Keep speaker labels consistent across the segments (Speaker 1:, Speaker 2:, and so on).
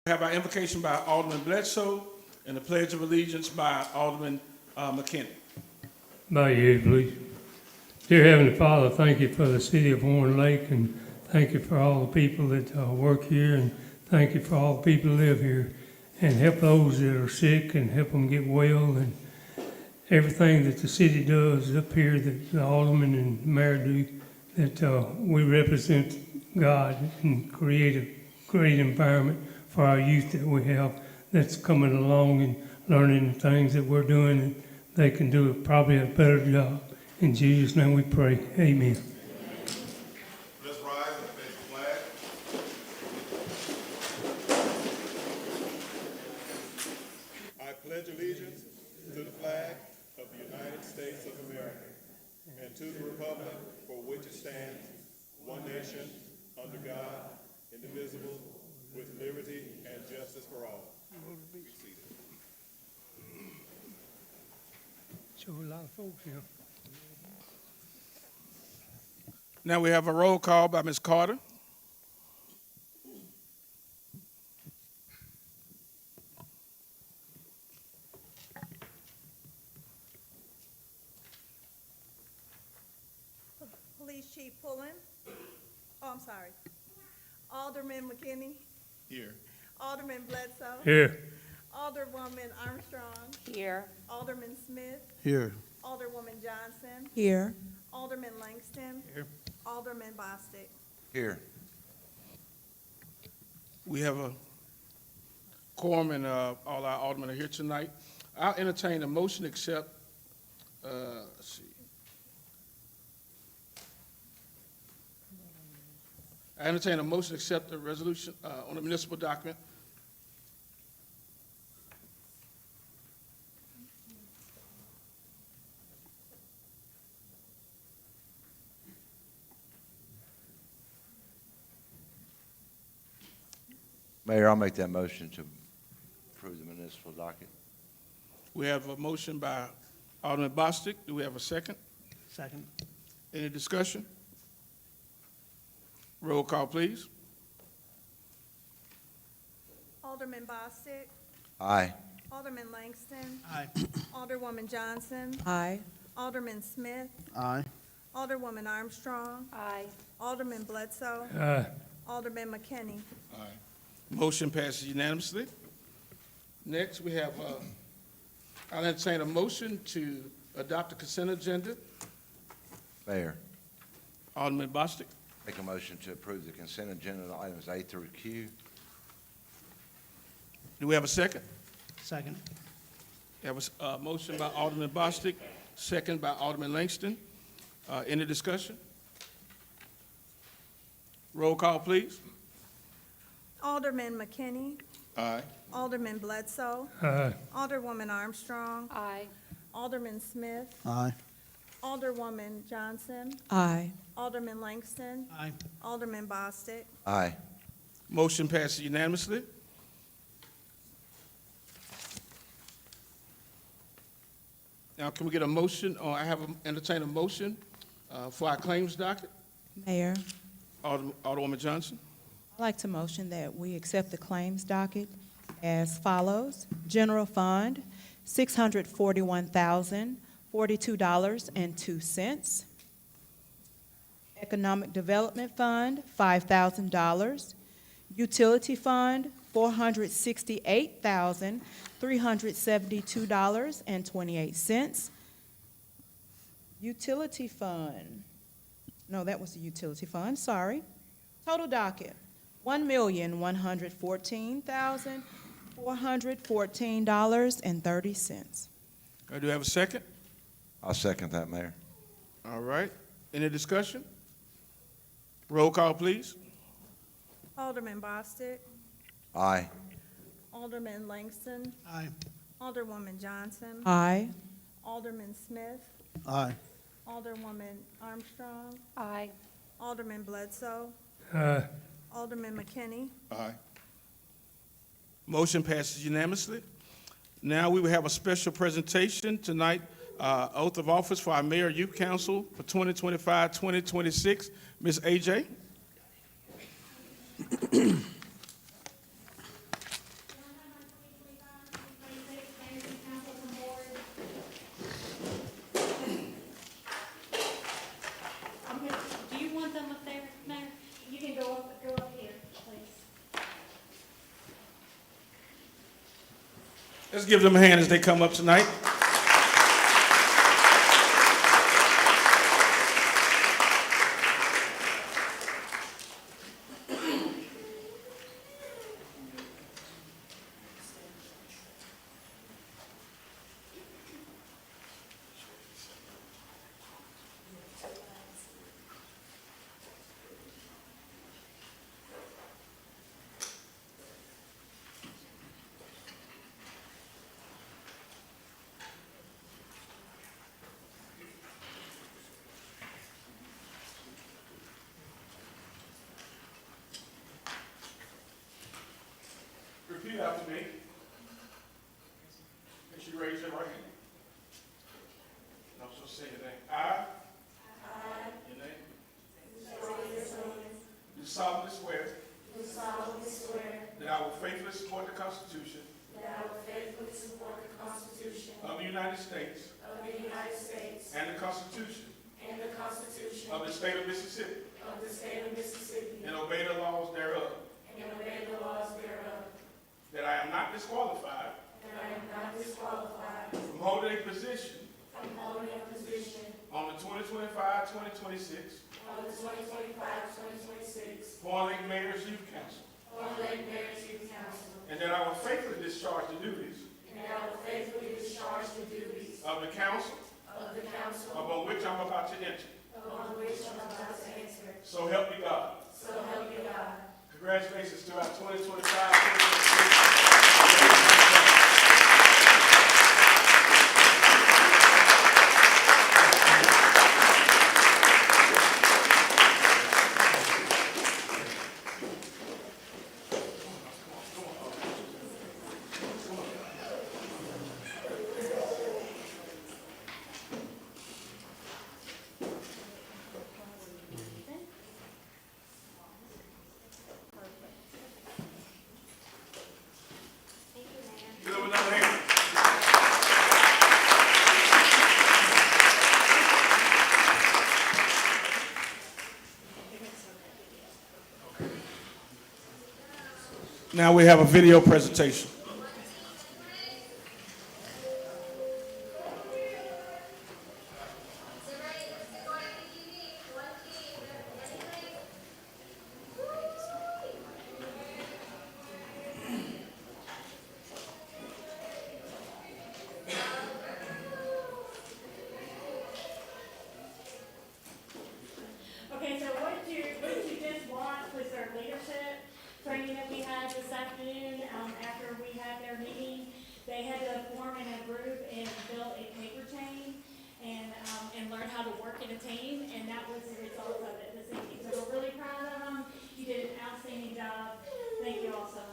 Speaker 1: We have our invocation by Alderman Bledsoe and the Pledge of Allegiance by Alderman McKinney.
Speaker 2: Bow your head, please. Dear Heavenly Father, thank you for the city of Horn Lake, and thank you for all the people that work here, and thank you for all the people who live here, and help those that are sick and help them get well, and everything that the city does up here that the aldermen and mayor do, that we represent God and create a great environment for our youth that we have that's coming along and learning the things that we're doing, and they can do probably a better job. In Jesus' name we pray. Amen.
Speaker 3: Let's rise and face the flag. I pledge allegiance to the flag of the United States of America and to the republic for which it stands, one nation, under God, indivisible, with liberty and justice for all. Be seated.
Speaker 2: Show a lot of folks here.
Speaker 1: Now we have a roll call by Ms. Carter.
Speaker 4: Police Chief Pullen. Oh, I'm sorry. Alderman McKinney.
Speaker 3: Here.
Speaker 4: Alderman Bledsoe.
Speaker 2: Here.
Speaker 4: Alderwoman Armstrong.
Speaker 5: Here.
Speaker 4: Alderman Smith.
Speaker 6: Here.
Speaker 4: Alderwoman Johnson.
Speaker 5: Here.
Speaker 4: Alderman Langston.
Speaker 1: Here.
Speaker 4: Alderman Bostic.
Speaker 6: Here.
Speaker 1: We have a quorum and all our aldermen are here tonight. I'll entertain a motion except, let's see. I entertain a motion to accept the resolution on the municipal document.
Speaker 6: Mayor, I'll make that motion to approve the municipal docket.
Speaker 1: We have a motion by Alderman Bostic. Do we have a second?
Speaker 2: Second.
Speaker 1: Any discussion? Roll call, please.
Speaker 4: Alderman Bostic.
Speaker 6: Aye.
Speaker 4: Alderman Langston.
Speaker 2: Aye.
Speaker 4: Alderwoman Johnson.
Speaker 5: Aye.
Speaker 4: Alderman Smith.
Speaker 6: Aye.
Speaker 4: Alderwoman Armstrong.
Speaker 5: Aye.
Speaker 4: Alderman Bledsoe.
Speaker 2: Aye.
Speaker 4: Alderman McKinney.
Speaker 1: Motion passes unanimously. Next, we have, I'll entertain a motion to adopt the consent agenda.
Speaker 6: Mayor,
Speaker 1: Alderman Bostic.
Speaker 6: make a motion to approve the consent agenda items A through Q.
Speaker 1: Do we have a second?
Speaker 2: Second.
Speaker 1: There was a motion by Alderman Bostic, second by Alderman Langston. Any discussion? Roll call, please.
Speaker 4: Alderman McKinney.
Speaker 1: Aye.
Speaker 4: Alderman Bledsoe.
Speaker 2: Aye.
Speaker 4: Alderwoman Armstrong.
Speaker 5: Aye.
Speaker 4: Alderman Smith.
Speaker 6: Aye.
Speaker 4: Alderwoman Johnson.
Speaker 5: Aye.
Speaker 4: Alderman Langston.
Speaker 2: Aye.
Speaker 4: Alderman Bostic.
Speaker 6: Aye.
Speaker 1: Motion passes unanimously. Now, can we get a motion, or I have entertain a motion for our claims docket?
Speaker 5: Mayor,
Speaker 1: Alderwoman Johnson.
Speaker 5: I'd like to motion that we accept the claims docket as follows. General Fund, $641,042.02. Economic Development Fund, $5,000. Utility Fund, $468,372.28. Utility Fund, no, that was the Utility Fund, sorry. Total docket, $1,114,414.30.
Speaker 1: Do you have a second?
Speaker 6: I'll second that, Mayor.
Speaker 1: All right. Any discussion? Roll call, please.
Speaker 4: Alderman Bostic.
Speaker 6: Aye.
Speaker 4: Alderman Langston.
Speaker 2: Aye.
Speaker 4: Alderwoman Johnson.
Speaker 5: Aye.
Speaker 4: Alderman Smith.
Speaker 6: Aye.
Speaker 4: Alderwoman Armstrong.
Speaker 5: Aye.
Speaker 4: Alderman Bledsoe.
Speaker 2: Aye.
Speaker 4: Alderman McKinney.
Speaker 1: Aye. Motion passes unanimously. Now we will have a special presentation tonight, oath of office for our Mayor Youth Council for 2025-2026. Ms. AJ. Let's give them a hand as they come up tonight. Repeat after me. Make sure you raise your right hand. I'm supposed to say your name. I. Your name. Do solemnly swear. That I will faithfully support the Constitution. Of the United States. And the Constitution. Of the State of Mississippi. And obey the laws thereof. That I am not disqualified. From holding a position. On the 2025-2026. Horn Lake Mayor's Youth Council. And that I will faithfully discharge the duties. Of the council. Upon which I'm about to enter. So help me God. Congratulations to our 2025-2026. Give them another hand. Now we have a video presentation.
Speaker 7: Okay, so what did you just watch was our leadership training that we had this afternoon, after we had their meeting. They had to form in a group and build a paper chain and learn how to work in a team, and that was the result of it this evening. So we're really proud of them. You did an outstanding job. Thank you all so much.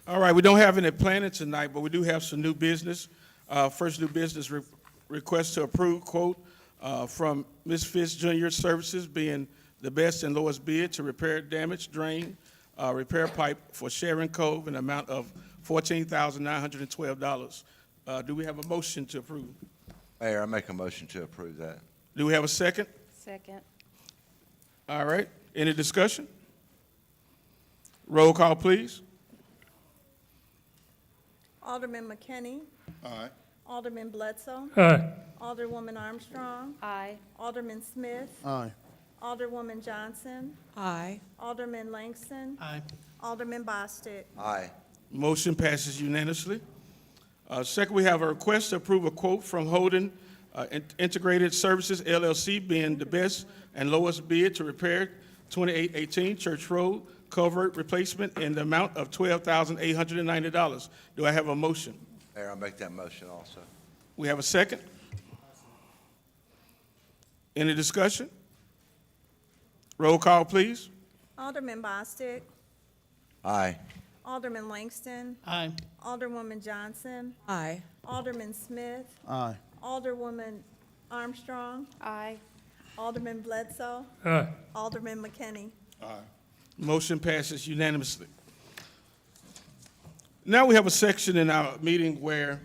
Speaker 1: All right, we don't have any planning tonight, but we do have some new business. First new business request to approve quote from Ms. Fitz Junior Services being the best and lowest bid to repair damaged drain repair pipe for Sharon Cove in an amount of $14,912. Do we have a motion to approve?
Speaker 6: Mayor, I make a motion to approve that.
Speaker 1: Do we have a second?
Speaker 8: Second.
Speaker 1: All right, any discussion? Roll call, please.
Speaker 4: Alderman McKinney.
Speaker 3: Aye.
Speaker 4: Alderman Bledsoe.
Speaker 2: Aye.
Speaker 4: Alderwoman Armstrong.
Speaker 8: Aye.
Speaker 4: Alderman Smith.
Speaker 3: Aye.
Speaker 4: Alderwoman Johnson.
Speaker 5: Aye.
Speaker 4: Alderman Langston.
Speaker 9: Aye.
Speaker 4: Alderman Bostick.
Speaker 6: Aye.
Speaker 1: Motion passes unanimously. Second, we have a request to approve a quote from Holden Integrated Services LLC being the best and lowest bid to repair 2818 Church Road culvert replacement in the amount of $12,890. Do I have a motion?
Speaker 6: Mayor, I'll make that motion also.
Speaker 1: We have a second? Any discussion? Roll call, please.
Speaker 4: Alderman Bostick.
Speaker 6: Aye.
Speaker 4: Alderman Langston.
Speaker 9: Aye.
Speaker 4: Alderwoman Johnson.
Speaker 5: Aye.
Speaker 4: Alderman Smith.
Speaker 3: Aye.
Speaker 4: Alderwoman Armstrong.
Speaker 8: Aye.
Speaker 4: Alderman Bledsoe.
Speaker 2: Aye.
Speaker 4: Alderman McKinney.
Speaker 3: Aye.
Speaker 1: Motion passes unanimously. Now we have a section in our meeting where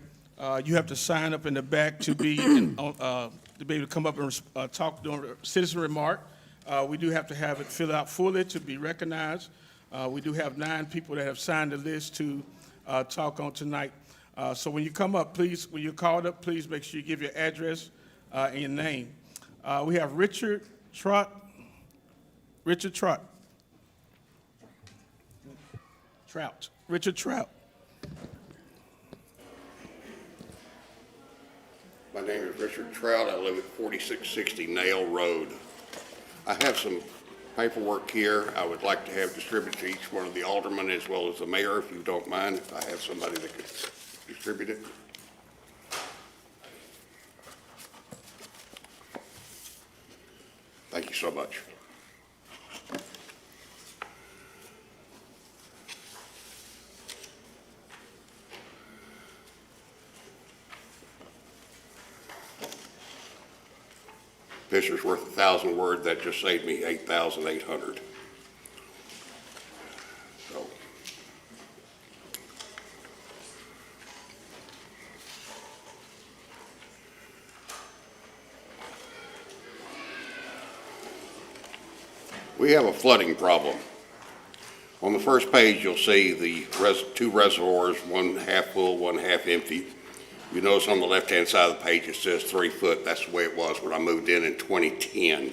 Speaker 1: you have to sign up in the back to be to be able to come up and talk during a citizen remark. We do have to have it filled out fully to be recognized. We do have 9 people that have signed the list to talk on tonight. So when you come up, please, when you're called up, please make sure you give your address and your name. We have Richard Trott. Richard Trout.
Speaker 8: My name is Richard Trout. I live at 4660 Nail Road. I have some paperwork here I would like to have distributed to each one of the aldermen as well as the mayor, if you don't mind, if I have somebody that could distribute it. Thank you so much. Picture's worth 1,000 words. That just saved me 8,800. So, we have a flooding problem. On the first page, you'll see the 2 reservoirs, one half full, one half empty. You notice on the left-hand side of the page, it says 3 foot. That's the way it was when I moved in 2010.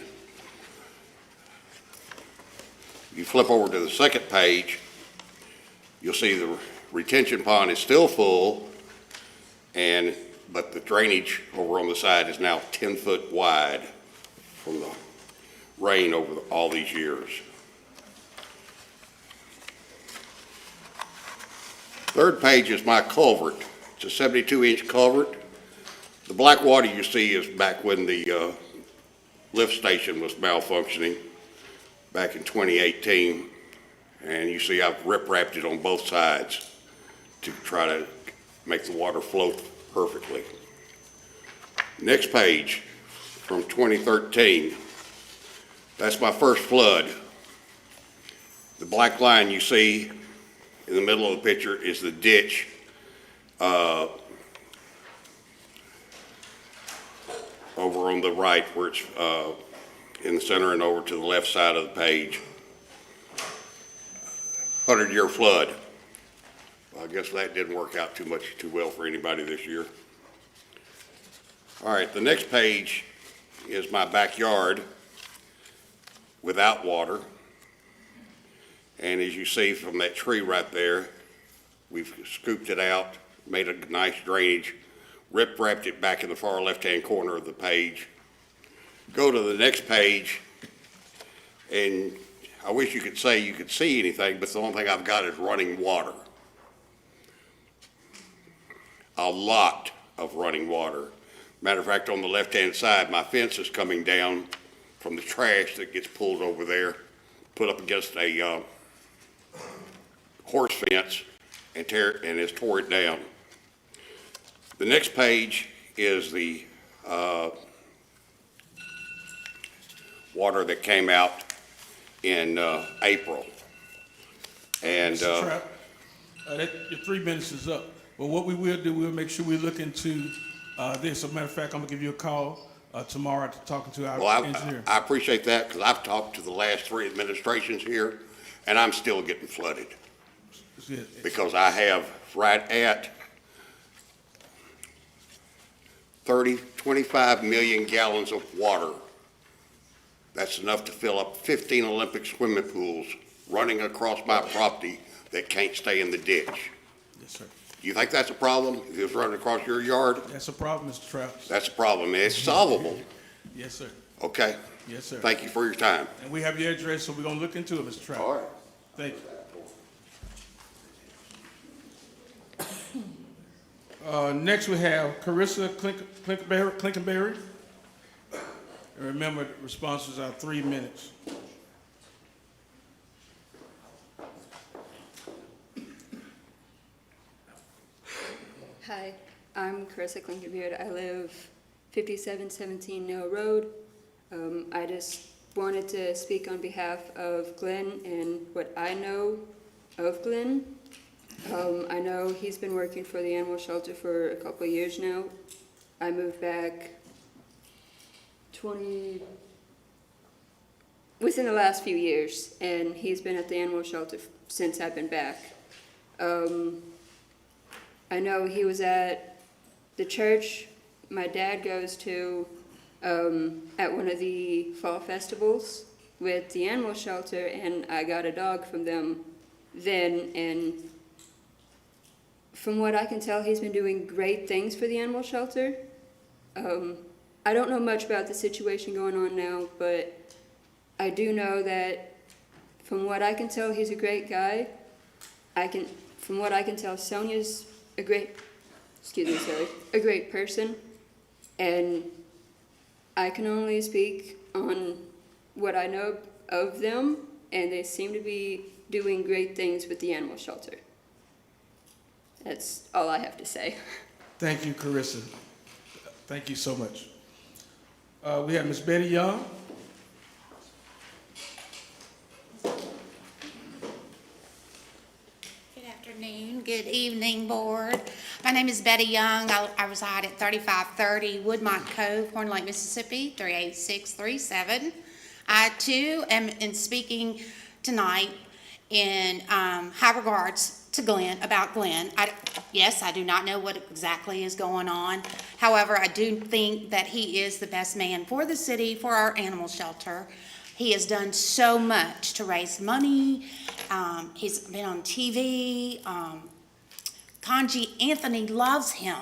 Speaker 8: You flip over to the second page, you'll see the retention pond is still full, but the drainage over on the side is now 10 foot wide from the rain over all these years. Third page is my culvert. It's a 72-inch culvert. The black water you see is back when the lift station was malfunctioning back in 2018. And you see I've rip-wrapped it on both sides to try to make the water flow perfectly. Next page, from 2013, that's my first flood. The black line you see in the middle of the picture is the ditch over on the right where it's in the center and over to the left side of the page. 100-year flood. Well, I guess that didn't work out too well for anybody this year. All right, the next page is my backyard without water. And as you see from that tree right there, we've scooped it out, made a nice drainage, rip-wrapped it back in the far left-hand corner of the page. Go to the next page, and I wish you could say you could see anything, but the only thing I've got is running water. A lot of running water. Matter of fact, on the left-hand side, my fence is coming down from the trash that gets pulled over there, put up against a horse fence, and has tore it down. The next page is the water that came out in April. And
Speaker 1: Mr. Trapp, your 3 minutes is up. But what we will do, we'll make sure we look into this. As a matter of fact, I'm gonna give you a call tomorrow to talking to our engineer.
Speaker 8: I appreciate that, because I've talked to the last 3 administrations here, and I'm still getting flooded. Because I have right at 25 million gallons of water. That's enough to fill up 15 Olympic swimming pools running across my property that can't stay in the ditch.
Speaker 1: Yes, sir.
Speaker 8: Do you think that's a problem, if it's running across your yard?
Speaker 1: That's a problem, Mr. Trapp.
Speaker 8: That's a problem, and it's solvable.
Speaker 1: Yes, sir.
Speaker 8: Okay?
Speaker 1: Yes, sir.
Speaker 8: Thank you for your time.
Speaker 1: And we have your address, so we're gonna look into it, Mr. Trapp.
Speaker 8: All right.
Speaker 1: Thank you. Next, we have Carissa Clinkenberry. And remember, the responses are 3 minutes.
Speaker 9: Hi, I'm Carissa Clinkenbeard. I live 5717 Mill Road. I just wanted to speak on behalf of Glenn and what I know of Glenn. I know he's been working for the animal shelter for a couple of years now. I moved back within the last few years, and he's been at the animal shelter since I've been back. I know he was at the church my dad goes to at one of the fall festivals with the animal shelter, and I got a dog from them then, and from what I can tell, he's been doing great things for the animal shelter. I don't know much about the situation going on now, but I do know that from what I can tell, he's a great guy. From what I can tell, Sonia's a great person, and I can only speak on what I know of them, and they seem to be doing great things with the animal shelter. That's all I have to say.
Speaker 1: Thank you, Carissa. Thank you so much. We have Ms. Betty Young.
Speaker 10: Good afternoon, good evening, Board. My name is Betty Young. I reside at 3530 Woodmont Cove, Horn Lake, Mississippi, 38637. I, too, am speaking tonight in high regards to Glenn, about Glenn. Yes, I do not know what exactly is going on. However, I do think that he is the best man for the city, for our animal shelter. He has done so much to raise money. He's been on TV. Kanji Anthony loves him.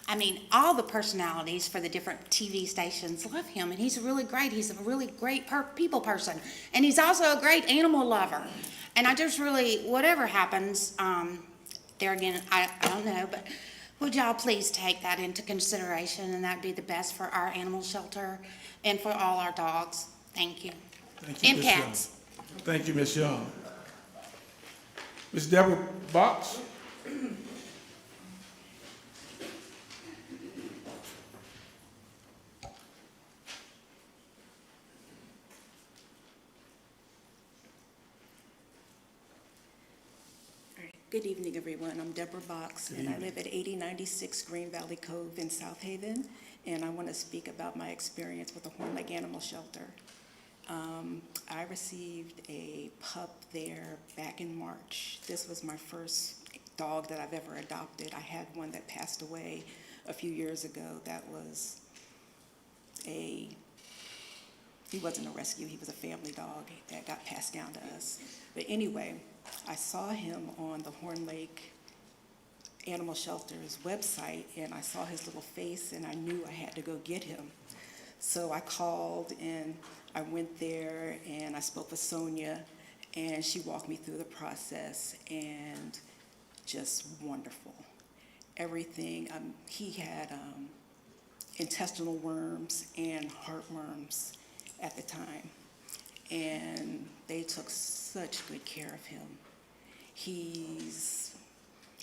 Speaker 10: I mean, all the personalities for the different TV stations love him, and he's really great. He's a really great people person, and he's also a great animal lover. And I just really, whatever happens, there again, I don't know, but would y'all please take that into consideration, and that'd be the best for our animal shelter and for all our dogs. Thank you.
Speaker 1: Thank you,
Speaker 10: And
Speaker 1: Ms. Young.
Speaker 10: cats.
Speaker 1: Thank you, Ms. Young. Ms. Deborah Box.
Speaker 11: Good evening, everyone. I'm Deborah Box, and I live at 8096 Green Valley Cove in South Haven, and I want to speak about my experience with the Horn Lake Animal Shelter. I received a pup there back in March. This was my first dog that I've ever adopted. I had one that passed away a few years ago. He wasn't a rescue, he was a family dog that got passed down to us. But anyway, I saw him on the Horn Lake Animal Shelter's website, and I saw his little face, and I knew I had to go get him. So I called, and I went there, and I spoke with Sonia, and she walked me through the process, and just wonderful. Everything, he had intestinal worms and heartworms at the time, and they took such good care of him. He's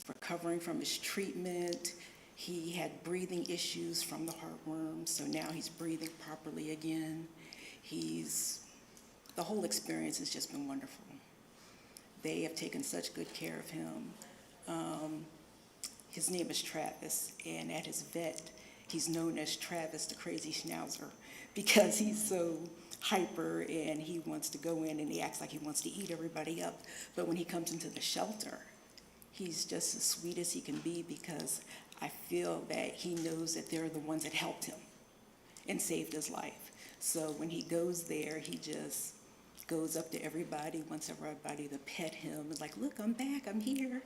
Speaker 11: recovering from his treatment. He had breathing issues from the heartworms, so now he's breathing properly again. The whole experience has just been wonderful. They have taken such good care of him. His name is Travis, and at his vet, he's known as Travis the Crazy Schnauzer because he's so hyper and he wants to go in and he acts like he wants to eat everybody up. But when he comes into the shelter, he's just as sweet as he can be because I feel that he knows that they're the ones that helped him and saved his life. So when he goes there, he just goes up to everybody, wants everybody to pet him. It's like, look, I'm back, I'm here.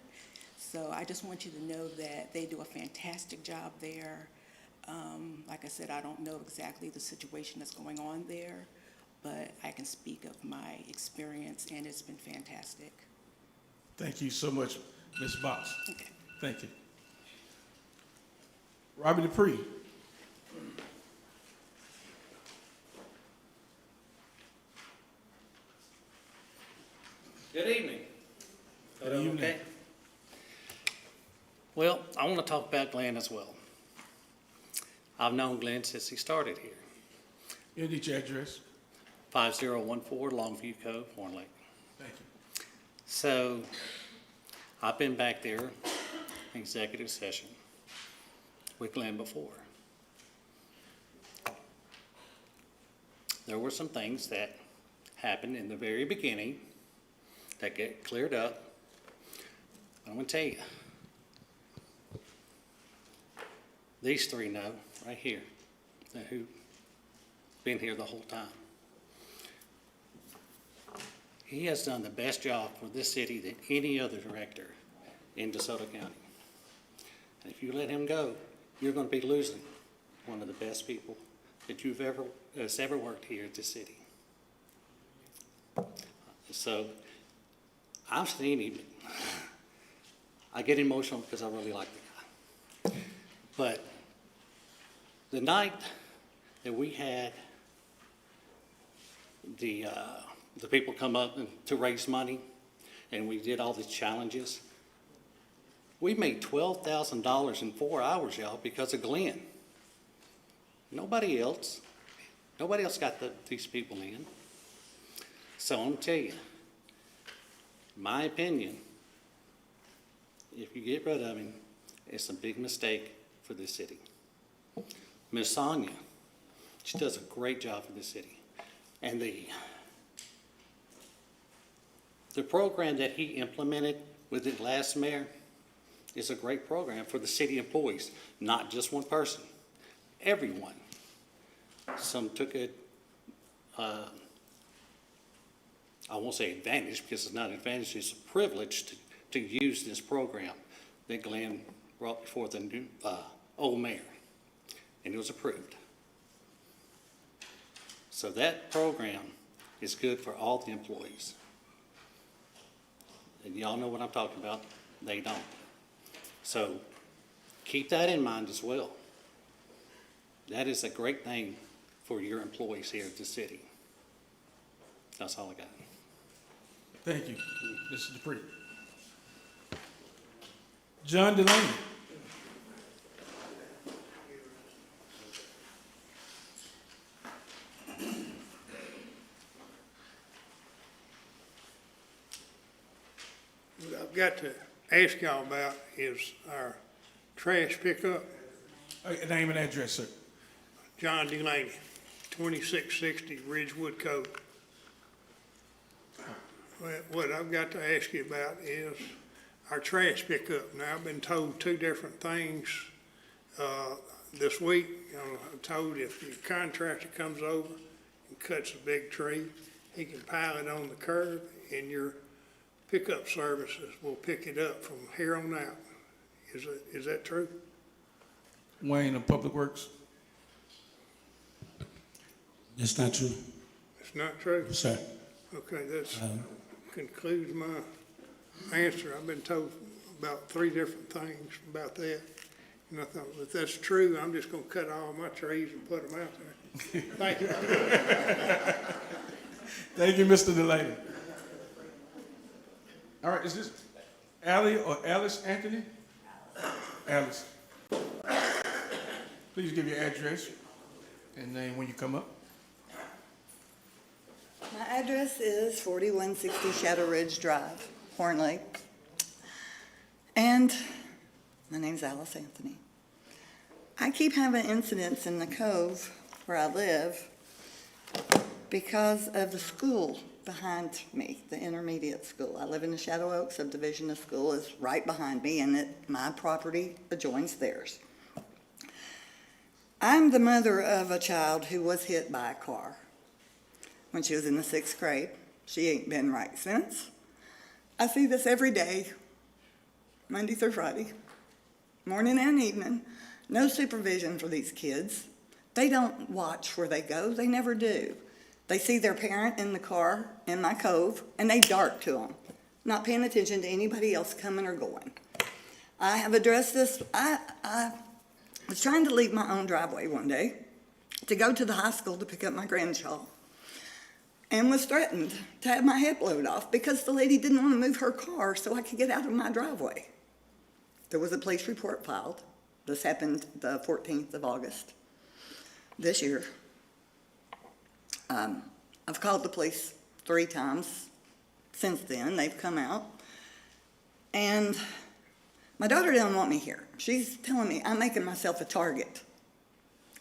Speaker 11: So I just want you to know that they do a fantastic job there. Like I said, I don't know exactly the situation that's going on there, but I can speak of my experience, and it's been fantastic.
Speaker 1: Thank you so much, Ms. Box.
Speaker 11: Okay.
Speaker 1: Thank you. Robbie Dupree.
Speaker 12: Good evening.
Speaker 1: Good evening.
Speaker 12: Okay. Well, I want to talk about Glenn as well. I've known Glenn since he started here.
Speaker 1: You need your address.
Speaker 12: 5014 Longview Cove, Horn Lake.
Speaker 1: Thank you.
Speaker 12: So I've been back there in executive session with Glenn before. There were some things that happened in the very beginning that get cleared up. I'm gonna tell you, these three know right here, who've been here the whole time. He has done the best job for this city than any other director in DeSoto County. And if you let him go, you're gonna be losing one of the best people that has ever worked here at this city. So, I've seen him. I get emotional because I really like the guy. But the night that we had the people come up to raise money, and we did all these challenges, we made $12,000 in 4 hours, y'all, because of Glenn. Nobody else got these people in. So I'm gonna tell you, my opinion, if you get rid of him, it's a big mistake for this city. Miss Sonia, she does a great job for this city. And the program that he implemented with the last mayor is a great program for the city employees, not just one person, everyone. Some took it, I won't say advantage, because it's not an advantage, it's a privilege to use this program that Glenn brought before the new old mayor, and it was approved. So that program is good for all the employees. And y'all know what I'm talking about, they don't. So keep that in mind as well. That is a great thing for your employees here at the city. That's all I got.
Speaker 1: Thank you, Mr. Dupree. John Delaney.
Speaker 13: What I've got to ask y'all about is our trash pickup.
Speaker 1: Name and address, sir.
Speaker 13: John Delaney, 2660 Ridgewood Cove. What I've got to ask you about is our trash pickup. Now, I've been told two different things this week. I'm told if the contractor comes over and cuts a big tree, he can pile it on the curb, and your pickup services will pick it up from here on out. Is that true?
Speaker 1: Wayne of Public Works.
Speaker 14: That's not true,
Speaker 13: It's not true?
Speaker 14: sir.
Speaker 13: Okay, that concludes my answer. I've been told about three different things about that. And I thought, if that's true, I'm just gonna cut all my trees and put them out there. Thank you.
Speaker 1: Thank you, Mr. Delaney. All right, is this Allie or Alice Anthony? Alice. Please give your address and name when you come up.
Speaker 15: My address is 4160 Shadow Ridge Drive, Horn Lake. And my name's Alice Anthony. I keep having incidents in the cove where I live because of the school behind me, the intermediate school. I live in the Shadow Oak subdivision. The school is right behind me, and my property adjoins theirs. I'm the mother of a child who was hit by a car when she was in the 6th grade. She ain't been right since. I see this every day, Monday through Friday, morning and evening. No supervision for these kids. They don't watch where they go. They never do. They see their parent in the car in my cove, and they dart to them, not paying attention to anybody else coming or going. I have addressed this. I was trying to leave my own driveway one day to go to the high school to pick up my grandchild, and was threatened to have my head blown off because the lady didn't want to move her car so I could get out of my driveway. There was a police report filed. This happened the 14th of August this year. I've called the police 3 times since then. They've come out. And my daughter doesn't want me here. She's telling me I'm making myself a target.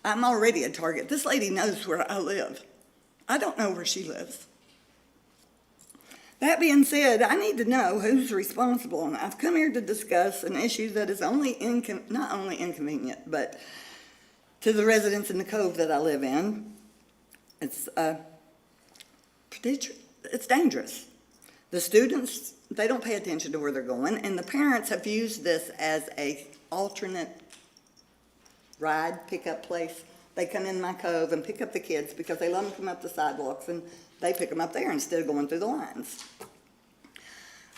Speaker 15: I'm already a target. This lady knows where I live. I don't know where she lives. That being said, I need to know who's responsible, and I've come here to discuss an issue that is not only inconvenient, but to the residents in the cove that I live in, it's dangerous. The students, they don't pay attention to where they're going, and the parents have used this as a alternate ride pickup place. They come in my cove and pick up the kids because they let them come up the sidewalks, and they pick them up there instead of going through the lines.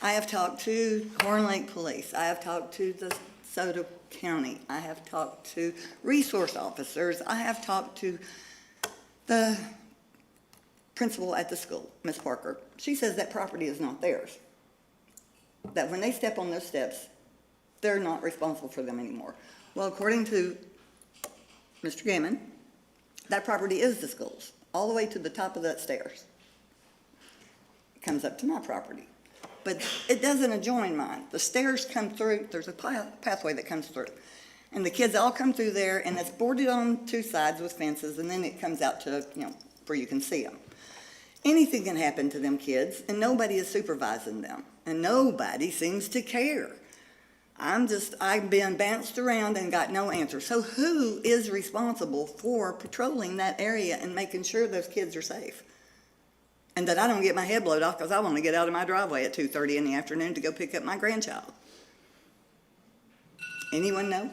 Speaker 15: I have talked to Horn Lake Police. I have talked to the DeSoto County. I have talked to resource officers. I have talked to the principal at the school, Miss Parker. She says that property is not theirs. That when they step on those steps, they're not responsible for them anymore. Well, according to Mr. Gammon, that property is the school's, all the way to the top of that stairs. It comes up to my property. But it doesn't adjoin mine. The stairs come through, there's a pathway that comes through. And the kids all come through there, and it's boarded on two sides with fences, and then it comes out to, where you can see them. Anything can happen to them kids, and nobody is supervising them. And nobody seems to care. I've been bounced around and got no answer. So who is responsible for patrolling that area and making sure those kids are safe? And that I don't get my head blowed off because I want to get out of my driveway at 2:30 in the afternoon to go pick up my grandchild. Anyone know?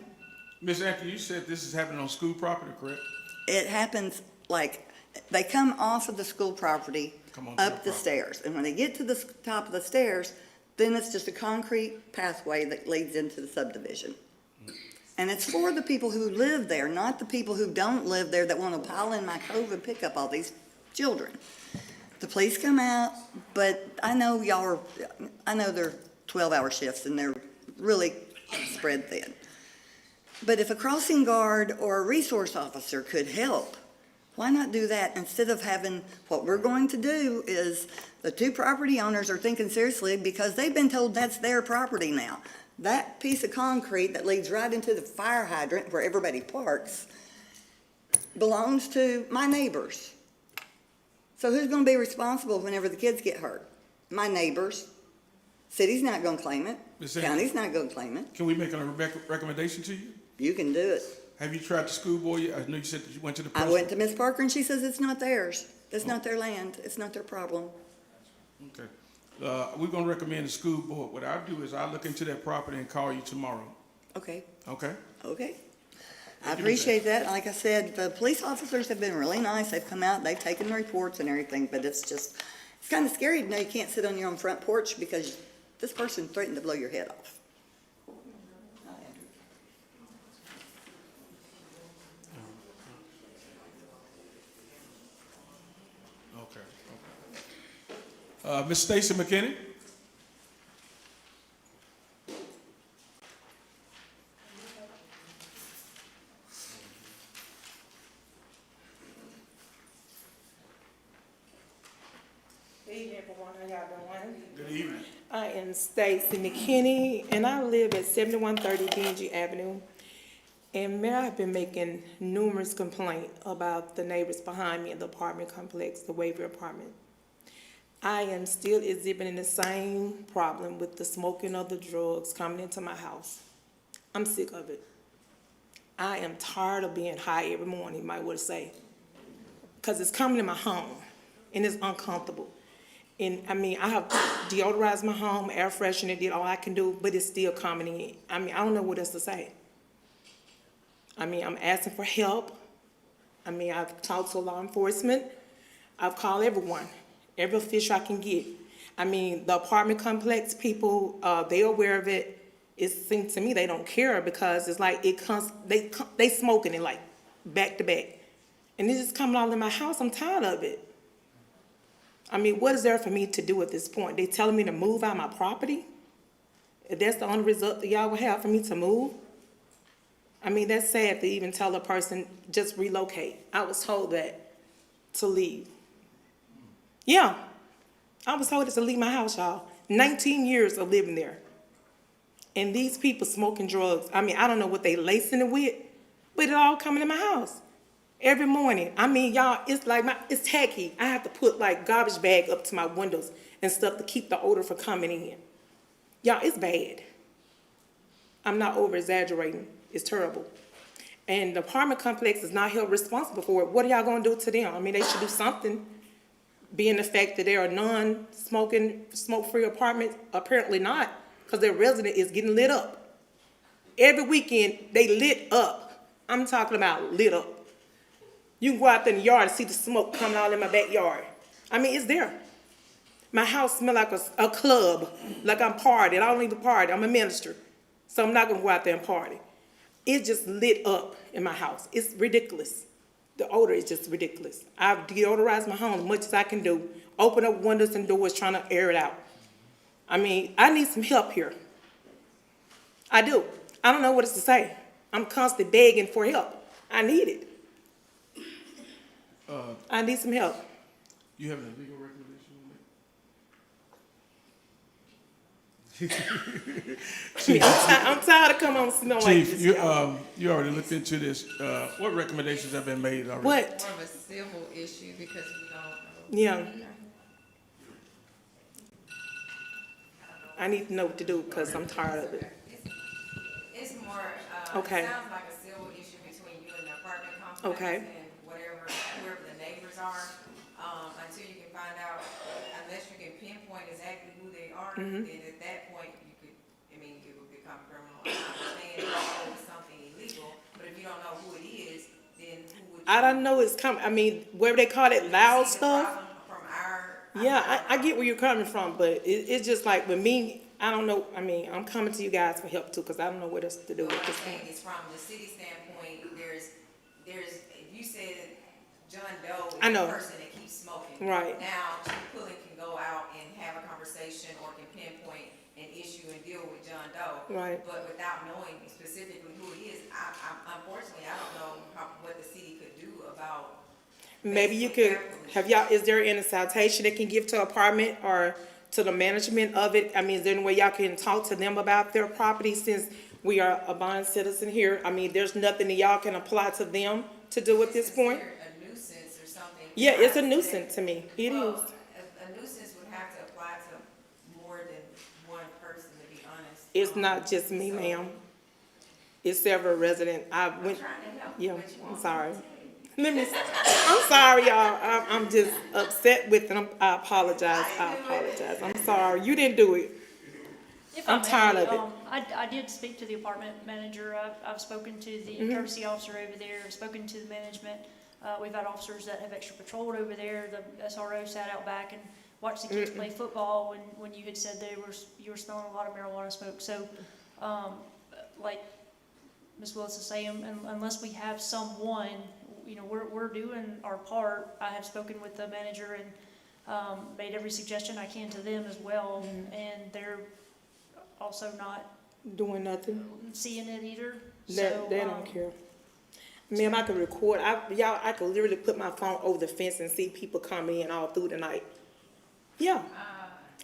Speaker 1: Ms. Anthony, you said this is happening on school property, correct?
Speaker 15: It happens like they come off of the school property up the stairs. And when they get to the top of the stairs, then it's just a concrete pathway that leads into the subdivision. And it's for the people who live there, not the people who don't live there that want to pile in my cove and pick up all these children. The police come out, but I know they're 12-hour shifts and they're really spread thin. But if a crossing guard or a resource officer could help, why not do that instead of having, what we're going to do is the two property owners are thinking seriously because they've been told that's their property now. That piece of concrete that leads right into the fire hydrant where everybody parks belongs to my neighbors. So who's going to be responsible whenever the kids get hurt? My neighbors. City's not going to claim it. County's not going to claim it.
Speaker 1: Can we make a recommendation to you?
Speaker 15: You can do it.
Speaker 1: Have you tried the school board? I know you said that you went to the
Speaker 15: I
Speaker 1: principal.
Speaker 15: went to Miss Parker and she says it's not theirs. It's not their land. It's not their problem.
Speaker 1: Okay. We're going to recommend the school board. What I'll do is I'll look into that property and call you tomorrow.
Speaker 15: Okay.
Speaker 1: Okay?
Speaker 15: Okay. I appreciate that. Like I said, the police officers have been really nice. They've come out, they've taken the reports and everything, but it's kind of scary to know you can't sit on your own front porch because this person threatened to blow your head off.
Speaker 1: Okay. Ms. Stacy McKinney?
Speaker 16: Good evening, everyone. How y'all doing?
Speaker 1: Good evening.
Speaker 16: I am Stacy McKinney, and I live at 7130 Dingy Avenue. And Mayor, I've been making numerous complaints about the neighbors behind me in the apartment complex, the Waiver apartment. I am still exhibiting the same problem with the smoking of the drugs coming into my house. I'm sick of it. I am tired of being high every morning, you might want to say, because it's coming in my home, and it's uncomfortable. And I mean, I have deodorized my home, air freshener, did all I can do, but it's still coming in. I mean, I don't know what else to say. I mean, I'm asking for help. I mean, I've talked to law enforcement. I've called everyone, every official I can get. I mean, the apartment complex people, they're aware of it. It seems to me they don't care because it's like they smoking it like back to back. And it's just coming all in my house. I'm tired of it. I mean, what is there for me to do at this point? They telling me to move out of my property? If that's the only result that y'all will have for me to move? I mean, that's sad to even tell a person, just relocate. I was told that, to leave. Yeah, I was told to leave my house, y'all. 19 years of living there. And these people smoking drugs, I mean, I don't know what they lacing it with, but it all coming in my house every morning. I mean, y'all, it's like it's tacky. I have to put like garbage bag up to my windows and stuff to keep the odor from coming in. Y'all, it's bad. I'm not over exaggerating. It's terrible. And the apartment complex is not held responsible for it. What are y'all gonna do to them? I mean, they should do something, being the fact that there are non-smoking, smoke-free apartments. Apparently not, because their resident is getting lit up. Every weekend, they lit up. I'm talking about lit up. You can go out there in the yard and see the smoke coming out in my backyard. I mean, it's there. My house smell like a club, like I'm partying. I don't need to party, I'm a minister. So I'm not gonna go out there and party. It's just lit up in my house. It's ridiculous. The odor is just ridiculous. I've deodorized my home as much as I can do. Open up windows and doors trying to air it out. I mean, I need some help here. I do. I don't know what else to say. I'm constantly begging for help. I need it. I need some help.
Speaker 1: You have a legal recommendation? Chief,
Speaker 16: I'm tired of coming on smelling like this.
Speaker 1: You already looked into this. What recommendations have been made already?
Speaker 16: What?
Speaker 17: More of a civil issue because we don't know.
Speaker 16: Yeah. I need to know what to do because I'm tired of it.
Speaker 17: It's more,
Speaker 16: Okay.
Speaker 17: it sounds like a civil issue between you and the apartment complex.
Speaker 16: Okay.
Speaker 17: And whoever the neighbors are, until you can find out, unless you can pinpoint exactly who they are, then at that point, you could, I mean, it would become criminal. I understand it's something illegal, but if you don't know who it is, then who would you?
Speaker 16: I don't know it's coming. I mean, where they call it loud stuff.
Speaker 17: From our.
Speaker 16: Yeah, I get where you're coming from, but it's just like with me, I don't know. I mean, I'm coming to you guys for help too because I don't know what else to do
Speaker 17: What
Speaker 16: with
Speaker 17: I'm
Speaker 16: this
Speaker 17: saying
Speaker 16: thing.
Speaker 17: is from the city standpoint, if you said John Doe is
Speaker 16: I know.
Speaker 17: the person that keeps smoking.
Speaker 16: Right.
Speaker 17: Now, Chief Pullen can go out and have a conversation or can pinpoint an issue and deal with John Doe.
Speaker 16: Right.
Speaker 17: But without knowing specifically who he is, unfortunately, I don't know what the city could do about.
Speaker 16: Maybe you could have y'all. Is there any citation they can give to apartment or to the management of it? I mean, is there any way y'all can talk to them about their property since we are a bond citizen here? I mean, there's nothing that y'all can apply to them to do at this point?
Speaker 17: A nuisance or something.
Speaker 16: Yeah, it's a nuisance to me. It is.
Speaker 17: A nuisance would have to apply to more than one person, to be honest.
Speaker 16: It's not just me, ma'am. It's several residents. I went. Yeah, I'm sorry. I'm sorry, y'all. I'm just upset with them. I apologize. I'm sorry. You didn't do it.
Speaker 18: If I
Speaker 16: I'm tired
Speaker 18: may,
Speaker 16: of it.
Speaker 18: I did speak to the apartment manager. I've spoken to the courtesy officer over there. I've spoken to the management. We've had officers that have extra patrolled over there. The SRO sat out back and watched the kids play football when you had said you were smelling a lot of marijuana smoke. So, like Ms. Willis is saying, unless we have someone, you know, we're doing our part. I have spoken with the manager and made every suggestion I can to them as well, and they're also not
Speaker 16: Doing nothing.
Speaker 18: seeing it either.
Speaker 16: They don't care. Ma'am, I could record. I could literally put my phone over the fence and see people coming in all through the night. Yeah.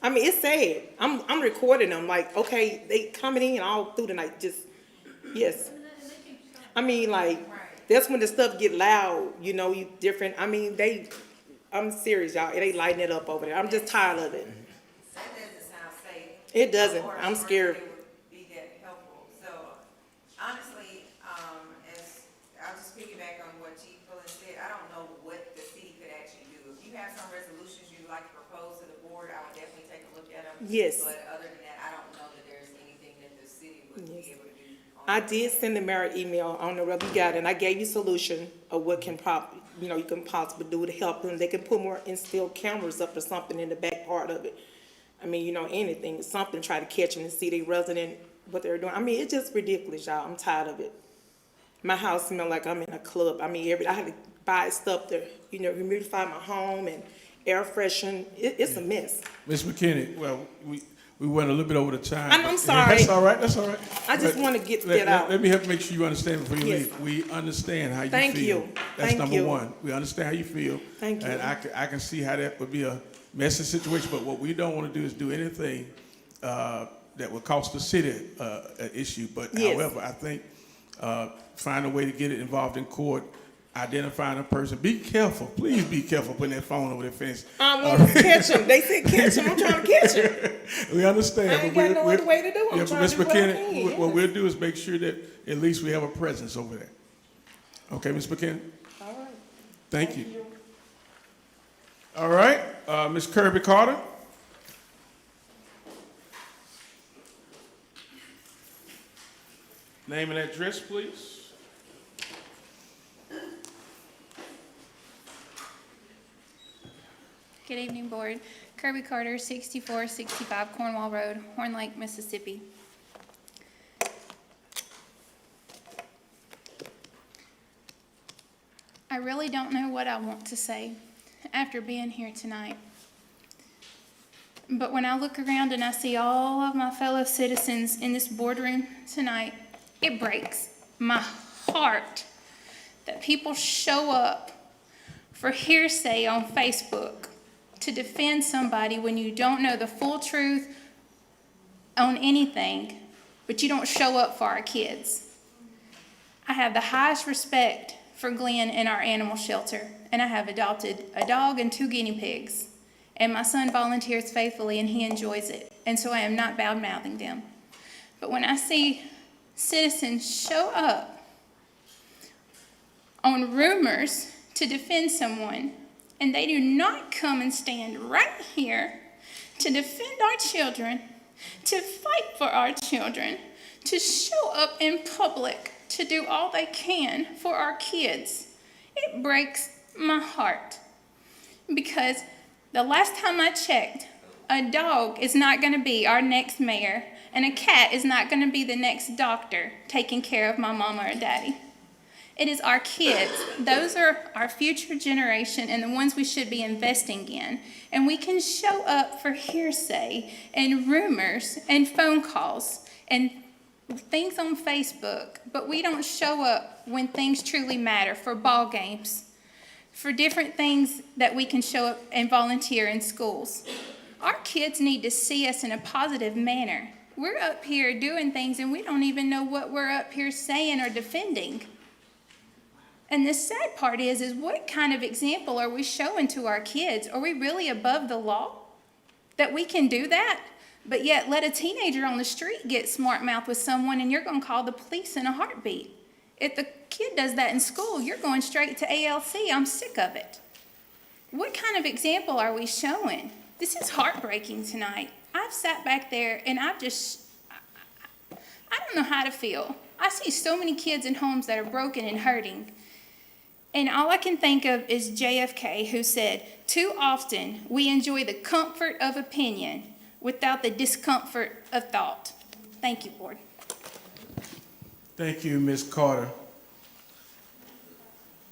Speaker 16: I mean, it's sad. I'm recording them. Like, okay, they coming in all through the night. Just, yes. I mean, like, that's when the stuff get loud. You know, you different. I mean, I'm serious, y'all. They lighting it up over there. I'm just tired of it.
Speaker 17: That doesn't sound safe.
Speaker 16: It doesn't. I'm scared.
Speaker 17: It would be that helpful. So honestly, as I'll just piggyback on what Chief Pullen said, I don't know what the city could actually do. If you have some resolutions you'd like to propose to the board, I would definitely take a look at them.
Speaker 16: Yes.
Speaker 17: But other than that, I don't know that there's anything that the city would be able to do.
Speaker 16: I did send the mayor email. I don't know whether you got it, and I gave you a solution of what you can possibly do to help them. They can put more instilled cameras up or something in the back part of it. I mean, you know, anything, something, try to catch them and see they resident, what they're doing. I mean, it's just ridiculous, y'all. I'm tired of it. My house smell like I'm in a club. I mean, I had to buy stuff to, you know, humidify my home and air freshen. It's a mess.
Speaker 1: Ms. McKinney, well, we went a little bit over the time.
Speaker 16: I'm sorry.
Speaker 1: That's all right. That's all right.
Speaker 16: I just want to get that out.
Speaker 1: Let me help make sure you understand before you
Speaker 16: Yes.
Speaker 1: leave. We understand how you
Speaker 16: Thank
Speaker 1: feel.
Speaker 16: you.
Speaker 1: That's
Speaker 16: Thank
Speaker 1: number
Speaker 16: you.
Speaker 1: one. We understand how you feel.
Speaker 16: Thank you.
Speaker 1: And I can see how that would be a messy situation. But what we don't want to do is do anything that that would cost the city an issue. But
Speaker 16: Yes.
Speaker 1: however, I think find a way to get it involved in court, identifying a person. Be careful, please be careful putting that phone over the fence.
Speaker 16: I want to catch him. They said catch him. I'm trying to catch him.
Speaker 1: We understand.
Speaker 16: I ain't
Speaker 1: but
Speaker 16: got no other way to do it. I'm
Speaker 1: Yeah, but
Speaker 16: trying
Speaker 1: Ms.
Speaker 16: to do what I
Speaker 1: McKinney,
Speaker 16: can,
Speaker 1: what
Speaker 16: yes.
Speaker 1: we'll do is make sure that at least we have a presence over there. Okay, Ms. McKinney?
Speaker 16: All right.
Speaker 1: Thank you. All right, Ms. Kirby Carter? Name and address, please.
Speaker 19: Good evening, Board. Kirby Carter, 6465 Cornwall Road, Horn Lake, Mississippi. I really don't know what I want to say after being here tonight. But when I look around and I see all of my fellow citizens in this boardroom tonight, it breaks my heart that people show up for hearsay on Facebook to defend somebody when you don't know the full truth on anything, but you don't show up for our kids. I have the highest respect for Glenn in our animal shelter, and I have adopted a dog and 2 guinea pigs. And my son volunteers faithfully, and he enjoys it. And so I am not bad-mouthing them. But when I see citizens show up on rumors to defend someone, and they do not come and stand right here to defend our children, to fight for our children, to show up in public, to do all they can for our kids, it breaks my heart. Because the last time I checked, a dog is not going to be our next mayor, and a cat is not going to be the next doctor taking care of my mama or daddy. It is our kids. Those are our future generation and the ones we should be investing in. And we can show up for hearsay and rumors and phone calls and things on Facebook, but we don't show up when things truly matter, for ball games, for different things that we can show up and volunteer in schools. Our kids need to see us in a positive manner. We're up here doing things and we don't even know what we're up here saying or defending. And the sad part is what kind of example are we showing to our kids? Are we really above the law that we can do that? But yet let a teenager on the street get smart mouth with someone and you're going to call the police in a heartbeat. If the kid does that in school, you're going straight to ALC. I'm sick of it. What kind of example are we showing? This is heartbreaking tonight. I've sat back there and I don't know how to feel. I see so many kids in homes that are broken and hurting. And all I can think of is JFK, who said, "Too often we enjoy the comfort of opinion without the discomfort of thought." Thank you, Board.
Speaker 1: Thank you, Ms. Carter.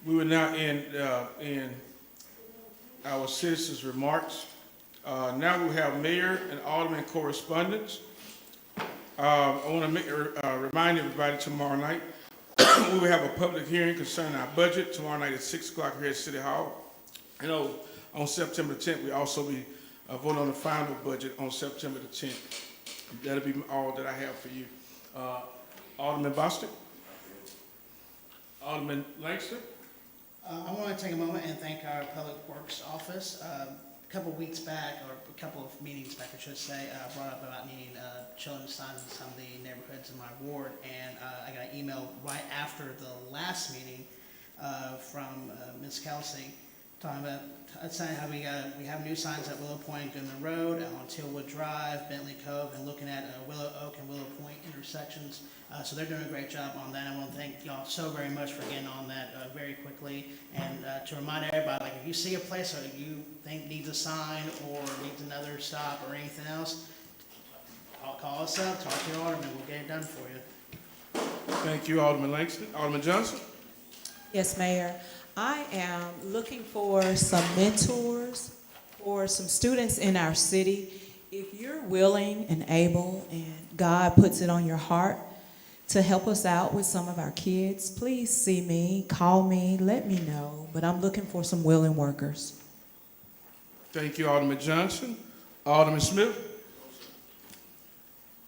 Speaker 1: We will now end our citizens' remarks. Now we have mayor and alderman correspondence. I want to remind everybody tomorrow night we will have a public hearing concerning our budget tomorrow night at 6 o'clock here at City Hall. You know, on September 10th, we also be voting on the final budget on September the 10th. That'll be all that I have for you. Alderman Bostic? Alderman Langston?
Speaker 20: I want to take a moment and thank our Public Works Office. A couple of weeks back, or a couple of meetings back, I should say, brought up about needing children's signs in some of the neighborhoods in my ward, and I got an email right after the last meeting from Ms. Kelsey talking about saying how we have new signs at Willow Point, Goodman Road, on Tillwood Drive, Bentley Cove, and looking at Willow Oak and Willow Point intersections. So they're doing a great job on that. I want to thank y'all so very much for getting on that very quickly. And to remind everybody, like if you see a place that you think needs a sign or needs another stop or anything else, call us up, talk to your alderman, we'll get it done for you.
Speaker 1: Thank you, Alderman Langston. Alderman Johnson?
Speaker 5: Yes, Mayor. I am looking for some mentors for some students in our city. If you're willing and able and God puts it on your heart to help us out with some of our kids, please see me, call me, let me know. But I'm looking for some willing workers.
Speaker 1: Thank you, Alderman Johnson. Alderman Smith?